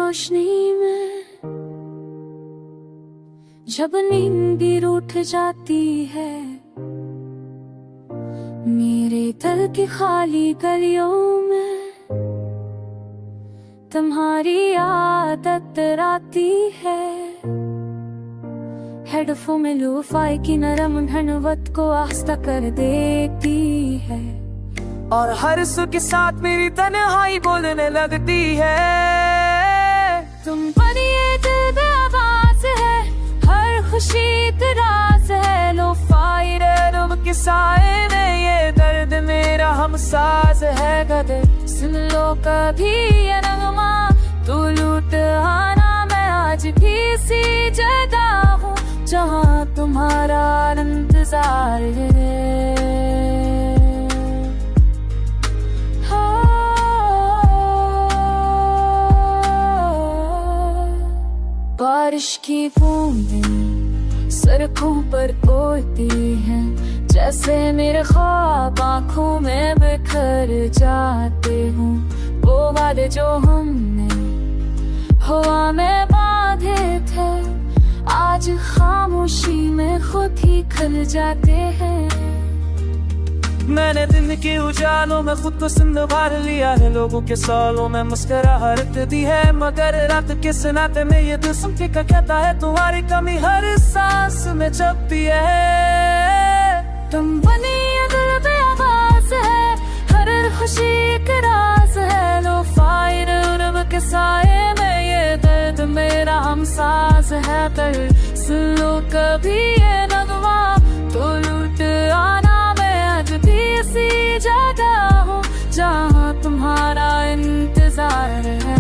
रोशनी में जब नींद भी रूठ जाती है, मेरे दिल की खाली गलियों में तुम्हारी आदत आती है। हेडफोन में लोफाई की नरम धनवत को आस्था कर देती है, और हर सुर के साथ मेरी तन्हाई बोलने लगती है। तुम बनिए दिल में आवाज है, हर खुशी इतराज है। लोफाई रब के साए में ये दर्द मेरा हम साज है। गदर सुन लो कभी ये नगमा, तू लूट आना। मैं आज भी इसी जगह हूँ जहाँ तुम्हारा इंतजार है। बारिश की बूंदें सड़कों पर उड़ती हैं, जैसे मेरे ख्वाब आँखों में बिखर जाते हूँ। वो वादे जो हमने हवा में बांधे थे, आज खामोशी में खुद ही खल जाते हैं। मैंने दिन के उजालों में खुद को संभाल लिया है, लोगों के सवालों में मुस्कुराहट दी है। मगर रात के सन्नाटे में ये दिल सुन के कहता है, तुम्हारी कमी हर सांस में चपती है। तुम बनी दिल पे आवाज है, हर खुशी एक राज है। लोफाई रब के साए में ये दर्द मेरा हम साज है। पर सुन लो कभी ये नगमा, तो लूट आना। इसी जगह हूँ जहाँ तुम्हारा इंतजार है।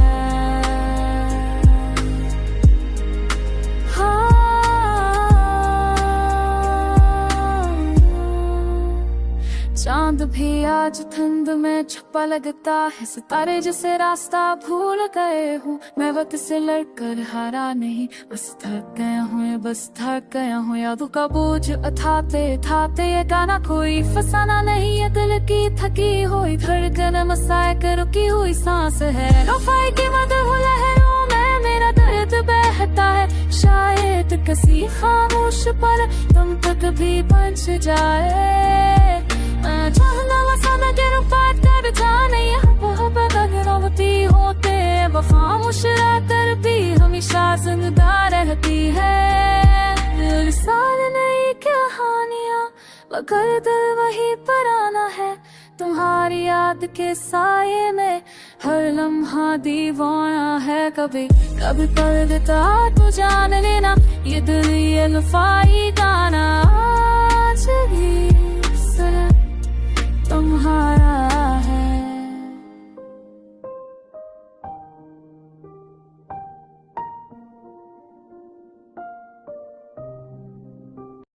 चांद भी आज ठंड में छुपा लगता है, सितारे जिसे रास्ता भूल गए हूँ। मैं वक्त से लड़कर हारा नहीं, बस थक गया हूँ, बस थक गया हूँ। यादों का बोझ उठाते उठाते ये गाना कोई फसाना नहीं। ये दिल की थकी हुई धड़कन मसाए कर रुकी हुई सांस है। लोफाई की मधुर लहरों में मेरा दर्द बहता है, शायद किसी खामोश पल तुम तक भी पहुंच जाए। मैं चाहना वसाना के रूपात कर जाने, यहाँ बदलती होते वफा मुस्कुराकर भी हमेशा जिंदा रहती है। साल नई कहानियाँ मगर दिल वही पुराना है। तुम्हारी याद के साये में हर लम्हा दीवाना है। कभी कभी पल देता तो जान लेना, ये दिल ये लफाई का